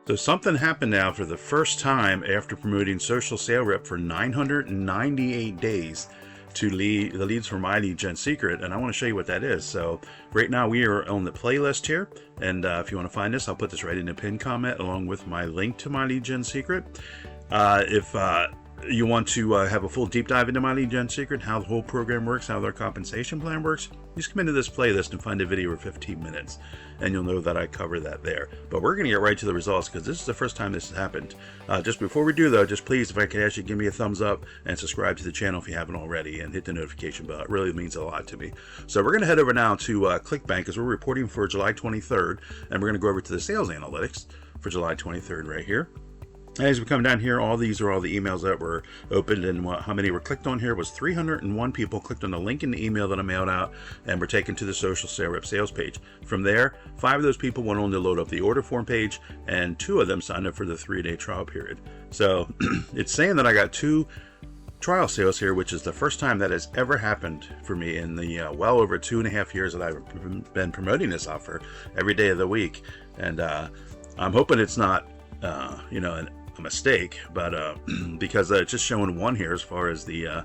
So something happened now for the first time after promoting Social Sale Rep for 998 days to the leads for My Lead Gen Secret, and I want to show you what that is. So right now we are on the playlist here, and if you want to find this, I'll put this right in the pinned comment along with my link to My Lead Gen Secret. If you want to have a full deep dive into My Lead Gen Secret, how the whole program works, how their compensation plan works, just come into this playlist and find a video for 15 minutes, and you'll know that I cover that there. But we're going to get right to the results because this is the first time this has happened. Just before we do though, just please, if I could ask you, give me a thumbs up and subscribe to the channel if you haven't already, and hit the notification bell. It really means a lot to me. So we're going to head over now to ClickBank because we're reporting for July 23rd, and we're going to go over to the sales analytics for July 23rd right here. As we come down here, all these are all the emails that were opened, and how many were clicked on here was 301 people clicked on the link in the email that I mailed out and were taken to the Social Sale Rep sales page. From there, 5 of those people went on to load up the order form page, and 2 of them signed up for the 3-day trial period. So it's saying that I got 2 trial sales here, which is the first time that has ever happened for me in the well over 2.5 years that I've been promoting this offer every day of the week. And I'm hoping it's not a mistake, but because it's just showing 1 here as far as the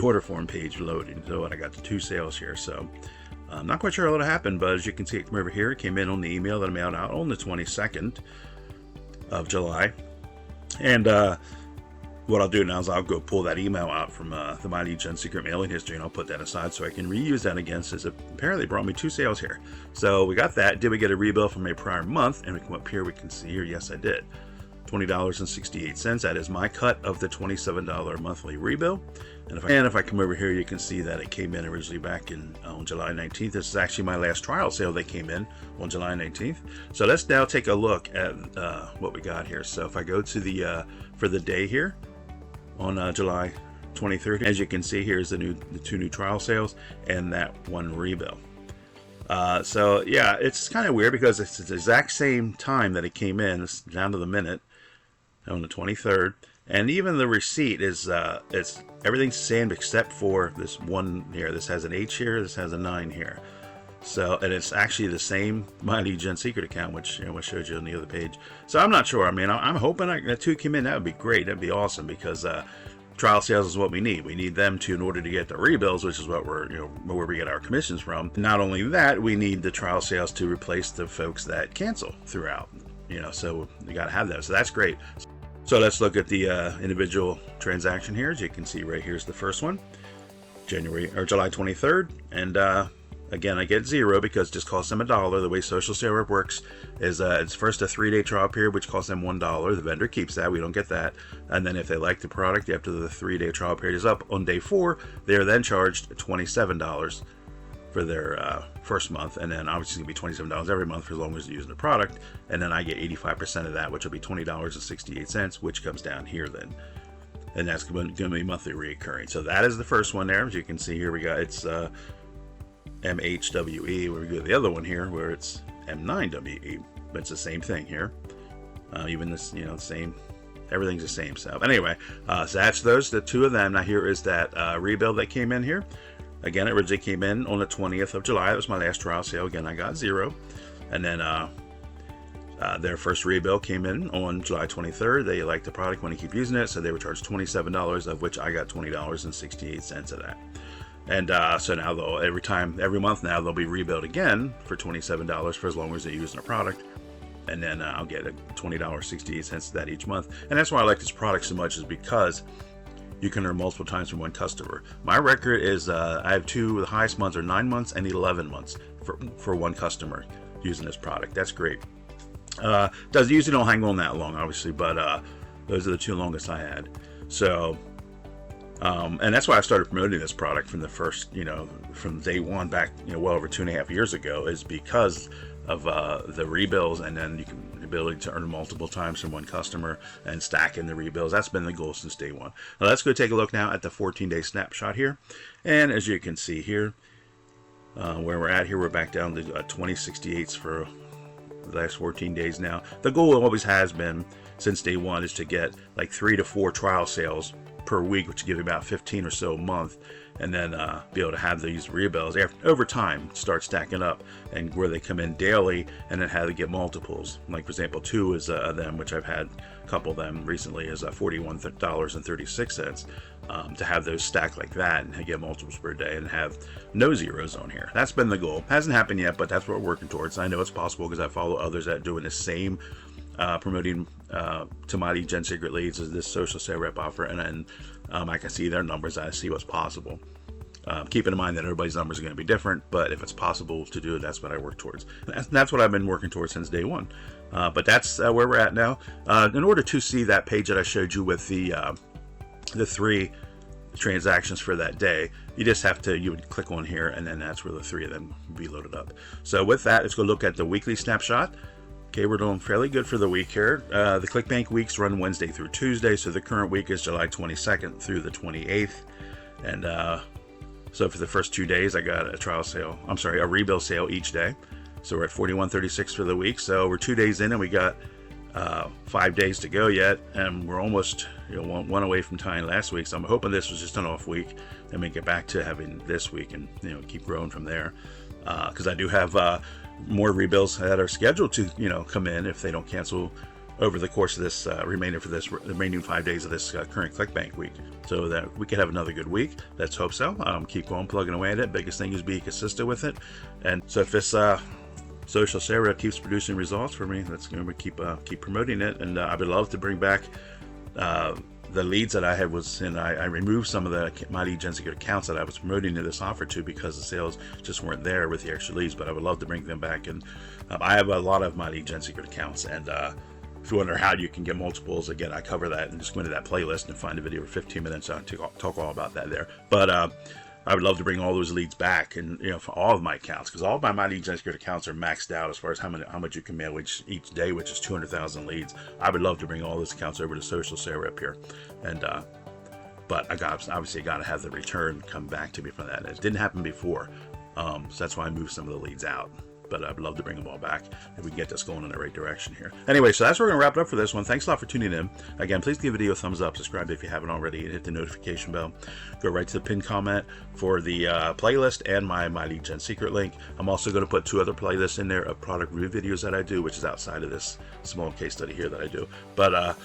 order form page loading. So I got the 2 sales here, so I'm not quite sure how that happened, but as you can see from over here, it came in on the email that I mailed out on the 22nd of July. And what I'll do now is I'll go pull that email out from the My Lead Gen Secret mailing history, and I'll put that aside so I can reuse that again, since it apparently brought me 2 sales here. So we got that. Did we get a rebill from a prior month? And we come up here, we can see here, yes I did. $20.68. That is my cut of the $27 monthly rebill. And if I come over here, you can see that it came in originally back in on July 19th. This is actually my last trial sale that came in on July 19th. So let's now take a look at what we got here. So if I go to the for the day here on July 23rd, as you can see, here's the 2 new trial sales and that 1 rebill. So yeah, it's kind of weird because it's the exact same time that it came in. It's down to the minute on the 23rd, and even the receipt is it's everything's the same except for this 1 here. This has an H here, this has a 9 here. So, and it's actually the same My Lead Gen Secret account, which I showed you on the other page. So I'm not sure. I mean, I'm hoping that 2 came in. That would be great. That'd be awesome, because trial sales is what we need. We need them in order to get the rebills, which is what we're where we get our commissions from. Not only that, we need the trial sales to replace the folks that cancel throughout. So you got to have that. So that's great. So let's look at the individual transaction here. As you can see right here's the first one, July 23rd, and again I get 0 because it just costs them $1. The way Social Sale Rep works is it's first a 3-day trial period, which costs them $1. The vendor keeps that, we don't get that. And then if they like the product after the 3-day trial period is up on day 4, they are then charged $27 for their first month, and then obviously it's going to be $27 every month for as long as they're using the product. And then I get 85% of that, which will be $20.68, which comes down here then, and that's going to be monthly recurring. So that is the first one there. As you can see here, we got it's MHWE. Where we go to the other one here, where it's M9WE, but it's the same thing here. Even this, same. Everything's the same. So anyway, so that's the 2 of them. Now here is that rebill that came in here. Again, it originally came in on the 20th of July. That was my last trial sale. Again, I got 0. And then their first rebill came in on July 23rd. They liked the product, want to keep using it, so they were charged $27, of which I got $20.68 of that. And so now every month now, they'll be rebilled again for $27 for as long as they're using the product. And then I'll get a $20.68 of that each month. And that's why I like this product so much, is because you can earn multiple times from 1 customer. My record is I have 2. The highest months are 9 months and 11 months for 1 customer using this product. That's great. Does usually don't hang on that long, obviously, but those are the 2 longest I had. So, and that's why I started promoting this product from the first, from day 1 back, well over 2.5 years ago, is because of the rebills, and then the ability to earn multiple times from 1 customer and stacking the rebills. That's been the goal since day 1. Now let's go take a look now at the 14-day snapshot here. And as you can see here, where we're at here, we're back down to 2068s for the last 14 days now. The goal always has been, since day 1, is to get like 3 to 4 trial sales per week, which give you about 15 or so a month, and then be able to have these rebills over time start stacking up, and where they come in daily, and then how to get multiples. Like for example, 2 is them, which I've had a couple of them recently, is $41.36. To have those stacked like that and get multiples per day and have no zeros on here. That's been the goal. Hasn't happened yet, but that's what we're working towards. I know it's possible because I follow others that are doing the same promoting Tamati Gen Secret leads as this social sale rep offer, and then I can see their numbers. I see what's possible. Keeping in mind that everybody's numbers are going to be different, but if it's possible to do it, that's what I work towards. And that's what I've been working towards since day one. But that's where we're at now. In order to see that page that I showed you with the 3 transactions for that day, you just have to, you would click on here, and then that's where the 3 of them will be loaded up. So with that, let's go look at the weekly snapshot. Okay, we're doing fairly good for the week here. The ClickBank weeks run Wednesday through Tuesday, so the current week is July 22nd through the 28th. And so for the first 2 days, I got a rebill sale each day. So we're at $41.36 for the week. So we're 2 days in, and we got 5 days to go yet, and we're almost one away from tying last week. So I'm hoping this was just an off week, and we get back to having this week, and keep growing from there. Because I do have more rebills that are scheduled to come in if they don't cancel over the course of this remaining 5 days of this current ClickBank week, so that we could have another good week. Let's hope so. Keep going, plugging away at it. Biggest thing is be consistent with it. And so if this social sale rep keeps producing results for me, that's going to keep promoting it. And I would love to bring back the leads that I had I removed some of the Mighty Gen Secret accounts that I was promoting to this offer to, because the sales just weren't there with the extra leads. But I would love to bring them back. And I have a lot of Mighty Gen Secret accounts, and if you wonder how you can get multiples, again, I cover that, and just go into that playlist and find a video for 15 minutes on to talk all about that there. But I would love to bring all those leads back, and for all of my accounts, because all of my Mighty Gen Secret accounts are maxed out as far as how much you can mail each day, which is 200,000 leads. I would love to bring all those accounts over to social sale rep here, and but I obviously got to have the return come back to me from that. It didn't happen before, so that's why I moved some of the leads out. But I'd love to bring them all back if we can get this going in the right direction here. Anyway, so that's where we're going to wrap it up for this one. Thanks a lot for tuning in. Again, please give the video a thumbs up, subscribe if you haven't already, and hit the notification bell. Go right to the pinned comment for the playlist and my Mighty Gen Secret link. I'm also going to put 2 other playlists in there of product review videos that I do, which is outside of this small case study here that I do. But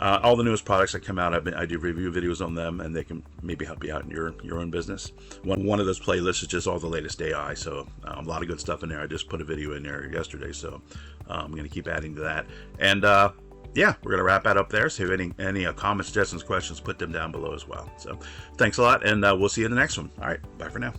all the newest products that come out, I do review videos on them, and they can maybe help you out in your own business. One of those playlists is just all the latest AI, so a lot of good stuff in there. I just put a video in there yesterday, so I'm going to keep adding to that. And yeah, we're going to wrap that up there. So if any comments, suggestions, questions, put them down below as well. So thanks a lot, and we'll see you in the next one. All right, bye for now.